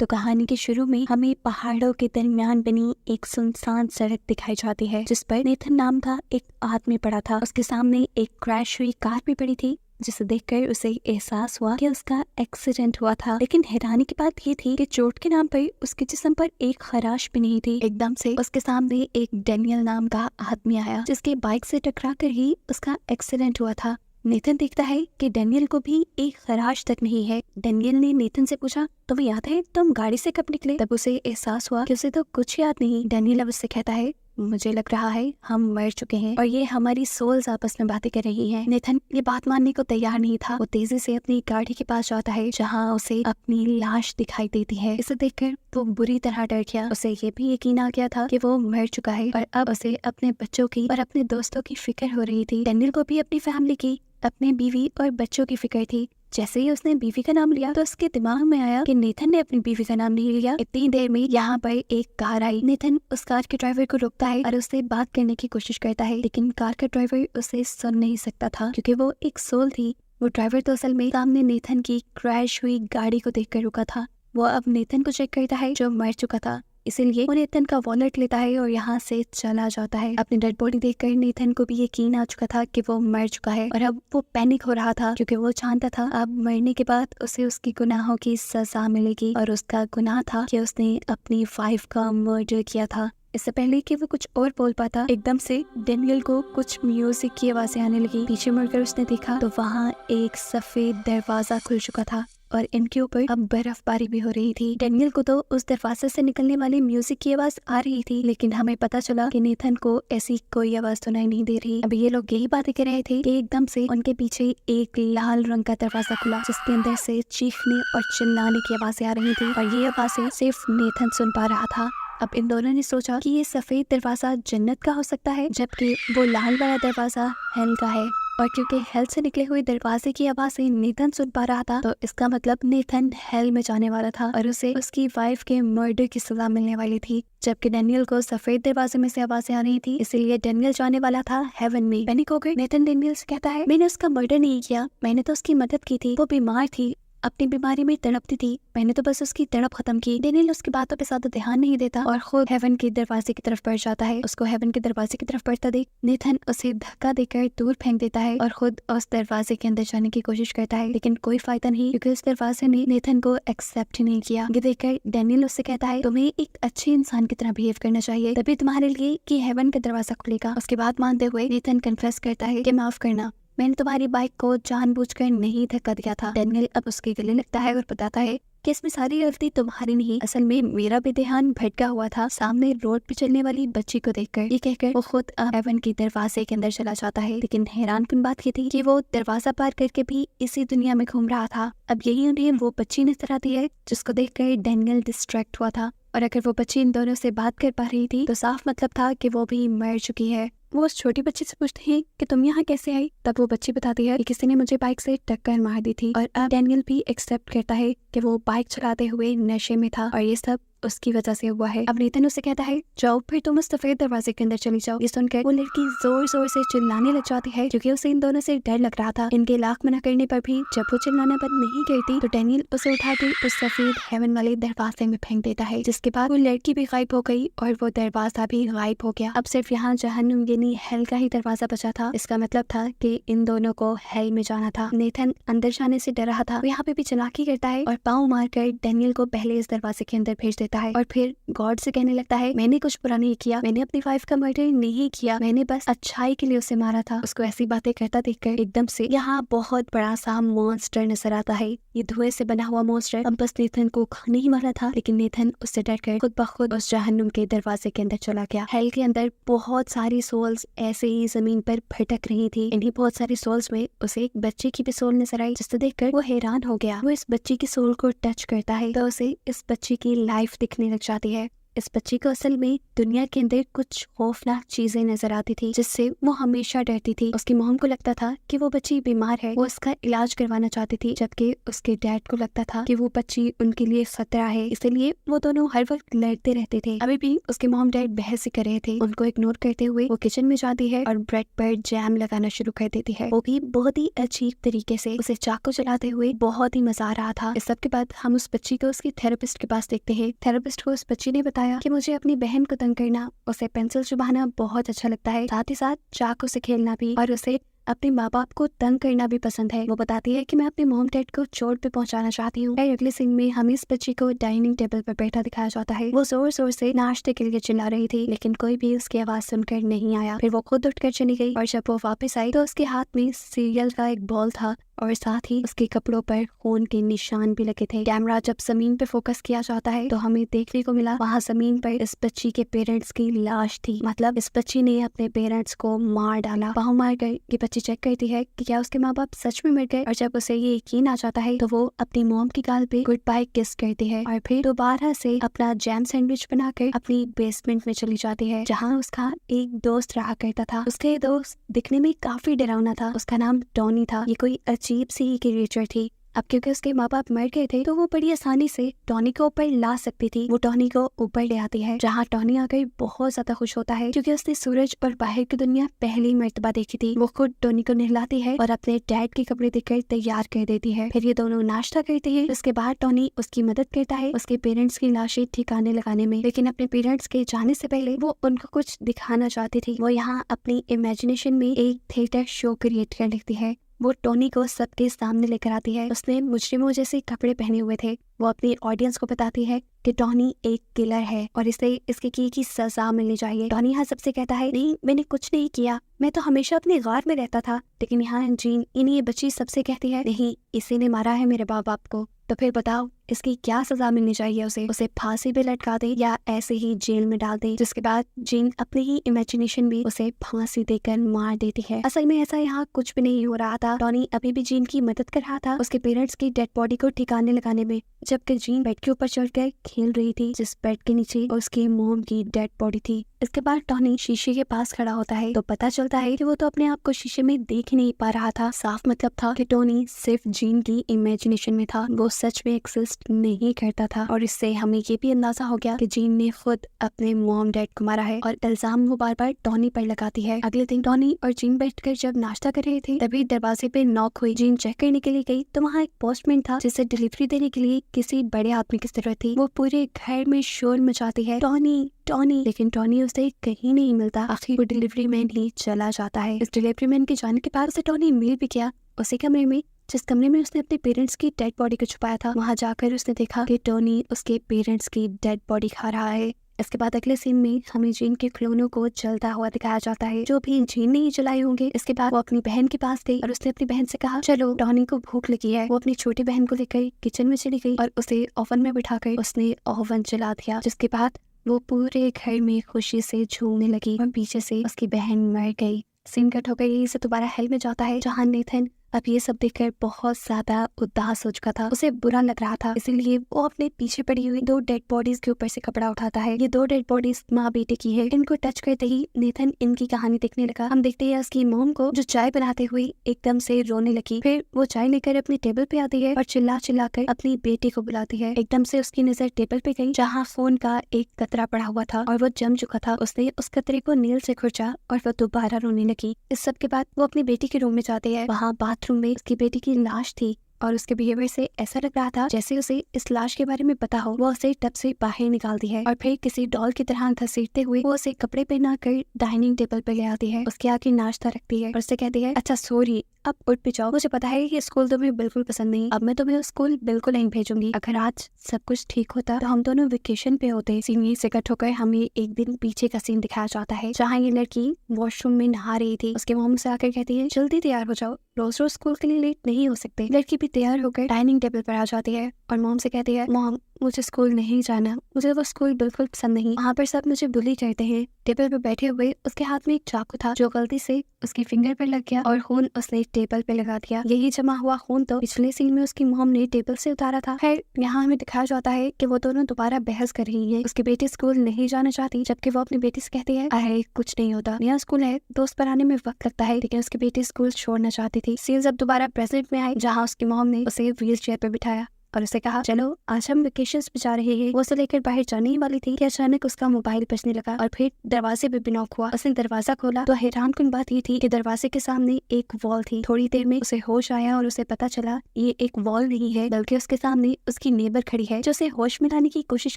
तो कहानी के शुरू में हमें पहाड़ों के दरमियान बनी एक सुनसान सड़क दिखाई जाती है, जिस पर नेथन नाम का एक आदमी पड़ा था। उसके सामने एक क्रैश हुई कार भी पड़ी थी, जिसे देखकर उसे एहसास हुआ कि उसका एक्सीडेंट हुआ था। लेकिन हैरानी की बात ये थी कि चोट के नाम पर उसके जिस्म पर एक खराश भी नहीं थी। एकदम से उसके सामने एक डेनियल नाम का आदमी आया, जिसके बाइक से टकरा कर ही उसका एक्सीडेंट हुआ था। नेथन देखता है कि डेनियल को भी एक खराश तक नहीं है। डेनियल ने नेथन से पूछा, तुम्हें याद है तुम गाड़ी से कब निकले? तब उसे एहसास हुआ कि उसे तो कुछ याद नहीं। डेनियल अब उससे कहता है, मुझे लग रहा है हम मर चुके हैं और ये हमारी सोल्स आपस में बातें कर रही हैं। नेथन ये बात मानने को तैयार नहीं था। वो तेजी से अपनी गाड़ी के पास जाता है, जहाँ उसे अपनी लाश दिखाई देती है। इसे देखकर वो बुरी तरह डर गया। उसे ये भी यकीन आ गया था कि वो मर चुका है और अब उसे अपने बच्चों की और अपने दोस्तों की फिक्र हो रही थी। डेनियल को भी अपनी फैमिली की, अपने बीवी और बच्चों की फिक्र थी। जैसे ही उसने बीवी का नाम लिया तो उसके दिमाग में आया कि नेथन ने अपनी बीवी का नाम नहीं लिया। इतनी देर में यहाँ पर एक कार आई। नेथन उस कार के ड्राइवर को रोकता है और उससे बात करने की कोशिश करता है, लेकिन कार का ड्राइवर उसे सुन नहीं सकता था, क्योंकि वो एक सोल थी। वो ड्राइवर तो असल में सामने नेथन की क्रैश हुई गाड़ी को देखकर रुका था। वो अब नेथन को चेक करता है, जो मर चुका था। इसीलिए वो नेथन का वॉलेट लेता है और यहाँ से चला जाता है। अपनी डेड बॉडी देखकर नेथन को भी यकीन आ चुका था कि वो मर चुका है और अब वो पैनिक हो रहा था, क्योंकि वो जानता था अब मरने के बाद उसे उसकी गुनाहों की सजा मिलेगी। और उसका गुनाह था कि उसने अपनी वाइफ का मर्डर किया था। इससे पहले कि वो कुछ और बोल पाता, एकदम से डेनियल को कुछ म्यूजिक की आवाजें आने लगी। पीछे मुड़कर उसने देखा तो वहाँ एक सफेद दरवाजा खुल चुका था और इनके ऊपर अब बर्फबारी भी हो रही थी। डेनियल को तो उस दरवाजे से निकलने वाली म्यूजिक की आवाज आ रही थी, लेकिन हमें पता चला कि नेथन को ऐसी कोई आवाज सुनाई नहीं दे रही। अब ये लोग यही बातें कर रहे थे कि एकदम से उनके पीछे एक लाल रंग का दरवाजा खुला, जिसके अंदर से चीखने और चिल्लाने की आवाजें आ रही थी और ये आवाजें सिर्फ नेथन सुन पा रहा था। अब इन दोनों ने सोचा कि ये सफेद दरवाजा जन्नत का हो सकता है, जबकि वो लाल वाला दरवाजा हेल का है। और क्योंकि हेल से निकले हुए दरवाजे की आवाज़ें नेथन सुन पा रहा था, तो इसका मतलब नेथन हेल में जाने वाला था और उसे उसकी वाइफ के मर्डर की सजा मिलने वाली थी। जबकि डेनियल को सफेद दरवाजे में से आवाजें आ रही थी, इसीलिए डेनियल जाने वाला था हेवन में। पैनिक हो गई। नेथन डेनियल से कहता है, मैंने उसका मर्डर नहीं किया, मैंने तो उसकी मदद की थी। वो बीमार थी, अपनी बीमारी में तड़पती थी, मैंने तो बस उसकी तड़प खत्म की। डेनियल उसकी बातों पे ज्यादा ध्यान नहीं देता और खुद हेवन के दरवाजे की तरफ बढ़ जाता है। उसको हेवन के दरवाजे की तरफ बढ़ता देख नेथन उसे धक्का देकर दूर फेंक देता है और खुद उस दरवाजे के अंदर जाने की कोशिश करता है, लेकिन कोई फायदा नहीं, क्योंकि उस दरवाजे ने नेथन को एक्सेप्ट नहीं किया। ये देखकर डेनियल उससे कहता है, तुम्हें एक अच्छे इंसान की तरह बिहेव करना चाहिए, तभी तुम्हारे लिए कि हेवन का दरवाजा खुलेगा। उसके बाद मानते हुए नेथन कन्फेस करता है कि माफ करना, मैंने तुम्हारी बाइक को जानबूझकर नहीं धक्का दिया था। डेनियल अब उसके गले लगता है और बताता है कि इसमें सारी गलती तुम्हारी नहीं, असल में मेरा भी ध्यान भटका हुआ था सामने रोड पे चलने वाली बच्ची को देखकर। ये कहकर वो खुद हेवन की दरवाजे के अंदर चला जाता है। लेकिन हैरानकुन बात ये थी कि वो दरवाजा पार करके भी इसी दुनिया में घूम रहा था। अब यही उन्हें वो बच्ची नजर आती है जिसको देखकर डेनियल डिस्ट्रैक्ट हुआ था, और अगर वो बच्ची इन दोनों से बात कर पा रही थी तो साफ मतलब था कि वो भी मर चुकी है। वो उस छोटी बच्ची से पूछते हैं कि तुम यहाँ कैसे आई? तब वो बच्ची बताती है कि किसी ने मुझे बाइक से टक्कर मार दी थी। और अब डेनियल भी एक्सेप्ट करता है कि वो बाइक चलाते हुए नशे में था और ये सब उसकी वजह से हुआ है। अब नेथन उसे कहता है, जाओ फिर तुम उस सफेद दरवाजे के अंदर चली जाओ। ये सुनकर वो लड़की जोर जोर से चिल्लाने लग जाती है, क्योंकि उसे इन दोनों से डर लग रहा था। इनके लाख मना करने पर भी जब वो चिल्लाना बंद नहीं करती तो डेनियल उसे उठा के उस सफेद हेवन वाले दरवाजे में फेंक देता है, जिसके बाद वो लड़की भी गायब हो गई और वो दरवाजा भी गायब हो गया। अब सिर्फ यहाँ जहन्नुम यानी हेल का ही दरवाजा बचा था। इसका मतलब था कि इन दोनों को हेल में जाना था। नेथन अंदर जाने से डर रहा था, वो यहाँ पे भी चालाकी करता है और पाँव मारकर डेनियल को पहले इस दरवाजे के अंदर भेज देता है और फिर गॉड से कहने लगता है, मैंने कुछ बुरा नहीं किया, मैंने अपनी वाइफ का मर्डर नहीं किया, मैंने बस अच्छाई के लिए उसे मारा था। उसको ऐसी बातें करता देखकर एकदम से यहाँ बहुत बड़ा सा मॉन्स्टर नजर आता है। ये धुएं से बना हुआ मॉन्स्टर अब बस नेथन को खाने ही वाला था, लेकिन नेथन उससे डरकर खुद ब खुद उस जहन्नुम के दरवाजे के अंदर चला गया। हेल के अंदर बहुत सारी सोल्स ऐसे ही जमीन पर भटक रही थी। इन्हीं बहुत सारी सोल्स में उसे एक बच्चे की भी सोल नजर आई, जिसे देखकर वो हैरान हो गया। वो इस बच्ची की सोल को टच करता है तो उसे इस बच्ची की लाइफ दिखने लग जाती है। इस बच्ची को असल में दुनिया के अंदर कुछ खौफनाक चीजें नजर आती थी, जिससे वो हमेशा डरती थी। उसकी मॉम को लगता था कि वो बच्ची बीमार है, वो उसका इलाज करवाना चाहती थी, जबकि उसके डैड को लगता था कि वो बच्ची उनके लिए खतरा है, इसलिए वो दोनों हर वक्त लड़ते रहते थे। अभी भी उसके मॉम डैड बहस कर रहे थे। उनको इग्नोर करते हुए वो किचन में जाती है और ब्रेड पर जैम लगाना शुरू कर देती है, वो भी बहुत ही अजीब तरीके से। उसे चाकू चलाते हुए बहुत ही मजा आ रहा था। इस सब के बाद हम उस बच्ची को उसकी थेरेपिस्ट के पास देखते हैं। थेरेपिस्ट को उस बच्ची ने बताया कि मुझे अपनी बहन को तंग करना, उसे पेंसिल चुभाना बहुत अच्छा लगता है, साथ ही साथ चाकू से खेलना भी, और उसे अपने माँ बाप को तंग करना भी पसंद है। वो बताती है कि मैं अपने मॉम डैड को चोट पे पहुंचाना चाहती हूँ। अगले सीन में हमें इस बच्ची को डाइनिंग टेबल पर बैठा दिखाया जाता है। वो जोर जोर से नाश्ते के लिए चिल्ला रही थी, लेकिन कोई भी उसकी आवाज सुनकर नहीं आया। फिर वो खुद उठकर चली गई और जब वो वापस आई तो उसके हाथ में सीरियल का एक बॉल था और साथ ही उसके कपड़ों पर खून के निशान भी लगे थे। कैमरा जब जमीन पे फोकस किया जाता है तो हमें देखने को मिला वहाँ जमीन पर इस बच्ची के पेरेंट्स की लाश थी। मतलब इस बच्ची ने अपने पेरेंट्स को मार डाला। वहाँ मार कर ये बच्ची चेक करती है कि क्या उसके माँ बाप सच में मर गए, और जब उसे ये यकीन आ जाता है तो वो अपनी मॉम की गाल पे गुड बाय किस करती है और फिर दोबारा से अपना जैम सैंडविच बनाकर अपनी बेसमेंट में चली जाती है, जहाँ उसका एक दोस्त रहा करता था। उसका ये दोस्त दिखने में काफी डरावना था। उसका नाम टॉनी था। ये कोई अजीब सी क्रिएचर थी। अब क्योंकि उसके माँ बाप मर गए थे तो वो बड़ी आसानी से टॉनी को ऊपर ला सकती थी। वो टॉनी को ऊपर ले आती है, जहाँ टॉनी आकर बहुत ज्यादा खुश होता है क्योंकि उसने सूरज और बाहर की दुनिया पहली मर्तबा देखी थी। वो खुद टॉनी को नहलाती है और अपने डैड के कपड़े देकर तैयार कर देती है। फिर ये दोनों नाश्ता करते हैं। उसके बाद टॉनी उसकी मदद करता है उसके पेरेंट्स की लाशें ठिकाने लगाने में, लेकिन अपने पेरेंट्स के जाने से पहले वो उनको कुछ दिखाना चाहती थी। वो यहाँ अपनी इमेजिनेशन में एक थिएटर शो क्रिएट कर लेती है। वो टॉनी को सबके सामने लेकर आती है। उसने मुजरिमों जैसे कपड़े पहने हुए थे। वो अपनी ऑडियंस को बताती है कि टॉनी एक किलर है और इसे इसके किए की सजा मिलनी चाहिए। टॉनी यहाँ सबसे कहता है, नहीं मैंने कुछ नहीं किया, मैं तो हमेशा अपने गार में रहता था। लेकिन यहाँ जीन ये बच्ची सबसे कहती है, नहीं इसी ने मारा है मेरे माँ बाप को। तो फिर बताओ इसकी क्या सजा मिलनी चाहिए? उसे फांसी पे लटका दे या ऐसे ही जेल में डाल दे? जिसके बाद जीन अपनी ही इमेजिनेशन भी उसे फांसी देकर मार देती है। असल में ऐसा यहाँ कुछ भी नहीं हो रहा था। टॉनी अभी भी जीन की मदद कर रहा था उसके पेरेंट्स की डेड बॉडी को ठिकाने लगाने में, जबकि जीन बेड के ऊपर चढ़कर खेल रही थी, जिस बेड के नीचे उसकी मोम की डेड बॉडी थी। इसके बाद टॉनी शीशे के पास खड़ा होता है तो पता चलता है कि वो तो अपने आप को शीशे में देख नहीं पा रहा था। साफ मतलब था कि टॉनी सिर्फ जीन की इमेजिनेशन में था, वो सच में एक्सिस्ट नहीं करता था। और इससे हमें ये भी अंदाजा हो गया कि जीन ने खुद अपने मॉम डैड को मारा है और इल्जाम वो बार बार टॉनी पर लगाती है। अगले दिन टॉनी और जीन बैठकर जब नाश्ता कर रहे थे तभी दरवाजे पे नॉक हुई। जीन चेक करने के लिए गई तो वहाँ एक पोस्टमैन था जिसे डिलीवरी देने के लिए किसी बड़े आदमी की जरूरत थी। वो पूरे घर में शोर मचाती है, टॉनी टॉनी, लेकिन टॉनी उसे कहीं नहीं मिलता। आखिर वो डिलीवरी मैन ही चला जाता है। इस डिलीवरी मैन के जाने के बाद उसे टॉनी मिल भी गया उसी कमरे में जिस कमरे में उसने अपने पेरेंट्स की डेड बॉडी को छुपाया था। वहां जाकर उसने देखा कि टॉनी उसके पेरेंट्स की डेड बॉडी खा रहा है। इसके बाद अगले सीन में हमें जीन के खिलौनों को जलता हुआ दिखाया जाता है, जो भी जीन नहीं जलाए होंगे। इसके बाद वो अपनी बहन के पास गई और उसने अपनी बहन से कहा, चलो टॉनी को भूख लगी है। वो अपनी छोटी बहन को लेकर किचन में चली गई और उसे ओवन में बिठाकर उसने ओवन जला दिया। जिसके बाद वो पूरे घर में खुशी से झूमने लगी और पीछे से उसकी बहन मर गई। सीन कट होकर यही से दोबारा हेल में जाता है, जहाँ नेथन अब ये सब देखकर बहुत ज्यादा उदास हो चुका था। उसे बुरा लग रहा था, इसीलिए वो अपने पीछे पड़ी हुई 2 डेड बॉडीज के ऊपर से कपड़ा उठाता है। ये 2 डेड बॉडीज माँ बेटे की है। इनको टच करते ही नेथन इनकी कहानी देखने लगा। हम देखते हैं उसकी मॉम को जो चाय बनाते हुए एकदम से रोने लगी। फिर वो चाय लेकर अपनी टेबल पे आती है और चिल्ला चिल्ला कर अपनी बेटी को बुलाती है। एकदम से उसकी नजर टेबल पे गई जहाँ फोन का एक कतरा पड़ा हुआ था और वो जम चुका था। उसने उस कतरे को नील से खुरचा और वो दोबारा रोने लगी। इस सब के बाद वो अपनी बेटी के रूम में जाते हैं। वहाँ बाथरूम में उसकी बेटी की लाश थी और उसके बिहेवियर से ऐसा लग रहा था जैसे उसे इस लाश के बारे में पता हो। वो उसे टब से बाहर निकालती है और फिर किसी डॉल की तरह घसीटते हुए वो उसे कपड़े पहना कर डाइनिंग टेबल पर ले आती है। उसके आगे नाश्ता रखती है और उससे कहती है, अच्छा सॉरी अब उठ भी जाओ, मुझे पता है कि स्कूल तुम्हें बिल्कुल पसंद नहीं, अब मैं तुम्हें स्कूल बिल्कुल नहीं भेजूंगी। अगर आज सब कुछ ठीक होता तो हम दोनों वेकेशन पे होते। सीन से कट होकर हमें एक दिन पीछे का सीन दिखाया जाता है, जहाँ ये लड़की वॉशरूम में नहा रही थी। उसके मॉम से आकर कहती है, जल्दी तैयार हो जाओ, रोज रोज स्कूल के लिए लेट नहीं हो सकते। लड़की भी तैयार होकर डाइनिंग टेबल पर आ जाती है और मॉम से कहती है, मॉम मुझे स्कूल नहीं जाना, मुझे वो स्कूल बिल्कुल पसंद नहीं, वहाँ पर सब मुझे बुली करते हैं। टेबल पर बैठे हुए उसके हाथ में एक चाकू था जो गलती से उसकी फिंगर पर लग गया और खून उसने टेबल पे लगा दिया। यही जमा हुआ खून तो पिछले सीन में उसकी मॉम ने टेबल से उतारा था। खैर, यहाँ हमें दिखाया जाता है कि वो दोनों दोबारा बहस कर रही है। उसकी बेटी स्कूल नहीं जाना चाहती, जबकि वो अपनी बेटी से कहती है अरे कुछ नहीं होता, नया स्कूल है, दोस्त बनाने में वक्त लगता है। लेकिन उसकी बेटी स्कूल छोड़ना चाहती थी। सीन्स अब दोबारा प्रेजेंट में आए, जहाँ उसकी मॉम ने उसे व्हील चेयर पर बिठाया और उसे कहा चलो आज हम वेकेशंस पे जा रहे हैं। वो उसे लेकर बाहर जाने ही वाली थी कि अचानक उसका मोबाइल बजने लगा और फिर दरवाजे पे भी नॉक हुआ। उसने दरवाजा खोला तो हैरानकुन बात ये थी कि दरवाजे के सामने एक वॉल थी। थोड़ी देर में उसे होश आया और उसे पता चला ये एक वॉल नहीं है, बल्कि उसके सामने उसकी नेबर खड़ी है जो उसे होश में लाने की कोशिश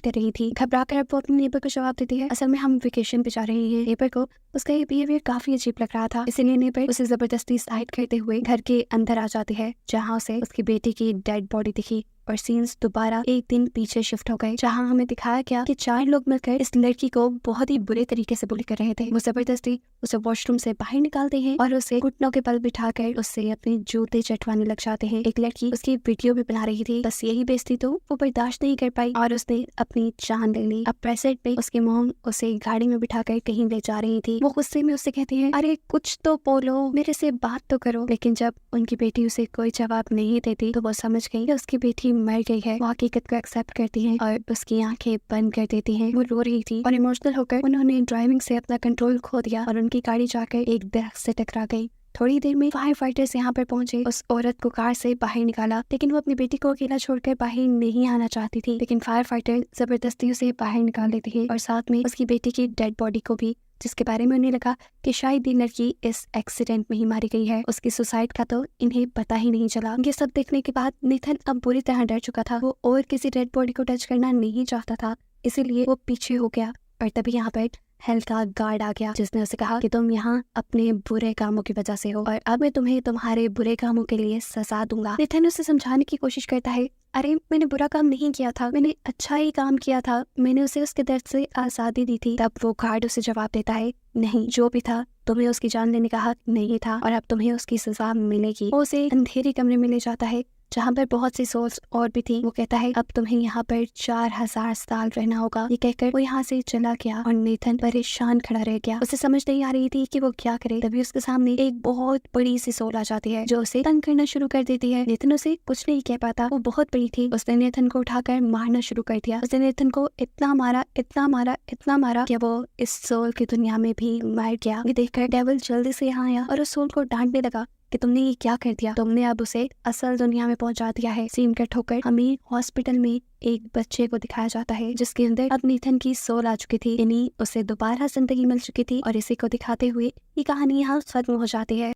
कर रही थी। घबरा कर अब वो अपनी नेबर को जवाब देती है असल में हम वेकेशन पे जा रहे हैं। नेबर को उसका ये बिहेवियर काफी अजीब लग रहा था, इसीलिए नेबर उसे जबरदस्ती साइड करते हुए घर के अंदर आ जाती है, जहाँ उसे उसकी बेटी की डेड बॉडी दिखी। और सीन्स दोबारा एक दिन पीछे शिफ्ट हो गए, जहाँ हमें दिखाया गया कि 4 लोग मिलकर इस लड़की को बहुत ही बुरे तरीके से बुली कर रहे थे। वो जबरदस्ती उसे वॉशरूम से बाहर निकालते हैं और उसे घुटनों के बल बिठाकर उससे अपने जूते चटवाने लग जाते हैं। एक लड़की उसकी वीडियो भी बना रही थी, बस यही बेइज्जती तो वो बर्दाश्त नहीं कर पाई और उसने अपनी जान ले ली। अब प्रेजेंट में उसकी मॉम उसे गाड़ी में बिठाकर कहीं ले जा रही थी। वो गुस्से में उससे कहती है अरे कुछ तो बोलो, मेरे से बात तो करो। लेकिन जब उनकी बेटी उसे कोई जवाब नहीं देती तो वो समझ गई कि उसकी बेटी मर गई है। वो हकीकत को एक्सेप्ट करती है और उसकी आंखें बंद कर देती हैं। वो रो रही थी और इमोशनल होकर उन्होंने ड्राइविंग से अपना कंट्रोल खो दिया और उनकी गाड़ी जाकर एक दरख्त से टकरा गई। थोड़ी देर में फायर फाइटर्स यहाँ पर पहुंचे, उस औरत को कार से बाहर निकाला, लेकिन वो अपनी बेटी को अकेला छोड़कर बाहर नहीं आना चाहती थी। लेकिन फायर फाइटर जबरदस्ती उसे बाहर निकाल लेते हैं और साथ में उसकी बेटी की डेड बॉडी को भी, जिसके बारे में उन्हें लगा कि शायद ये लड़की इस एक्सीडेंट में ही मारी गई है। उसकी सुसाइड का तो इन्हें पता ही नहीं चला। ये सब देखने के बाद नेथन अब बुरी तरह डर चुका था। वो और किसी डेड बॉडी को टच करना नहीं चाहता था, इसीलिए वो पीछे हो गया। और तभी यहाँ पर हेल का गार्ड आ गया, जिसने उसे कहा कि तुम यहाँ अपने बुरे कामों की वजह से हो और अब मैं तुम्हें तुम्हारे बुरे कामों के लिए सजा दूंगा। नेथन उसे समझाने की कोशिश करता है अरे मैंने बुरा काम नहीं किया था, मैंने अच्छा ही काम किया था, मैंने उसे उसके दर्द से आजादी दी थी। तब वो गार्ड उसे जवाब देता है नहीं, जो भी था तुम्हें उसकी जान लेने का हक नहीं था और अब तुम्हें उसकी सजा मिलेगी। वो उसे अंधेरे कमरे में ले जाता है जहाँ पर बहुत सी सोल्स और भी थी। वो कहता है अब तुम्हें यहाँ पर 4000 साल रहना होगा। ये कहकर वो यहाँ से चला गया और नेथन परेशान खड़ा रह गया। उसे समझ नहीं आ रही थी कि वो क्या करे। तभी उसके सामने एक बहुत बड़ी सी सोल आ जाती है जो उसे तंग करना शुरू कर देती है। नेथन उसे कुछ नहीं कह पाता, वो बहुत बड़ी थी। उसने नेथन को उठाकर मारना शुरू कर दिया। उसने नेथन को इतना मारा, इतना मारा, इतना मारा कि वो इस सोल की दुनिया में भी मर गया। ये देखकर डेविल जल्दी से यहाँ आया और उस सोल को डांटने लगा कि तुमने ये क्या कर दिया, तुमने अब उसे असल दुनिया में पहुंचा दिया है। सीन कट होकर हमें हॉस्पिटल में एक बच्चे को दिखाया जाता है जिसके अंदर अब नेथन की सोल आ चुकी थी, यानी उसे दोबारा जिंदगी मिल चुकी थी। और इसी को दिखाते हुए ये कहानी यहाँ खत्म हो जाती है।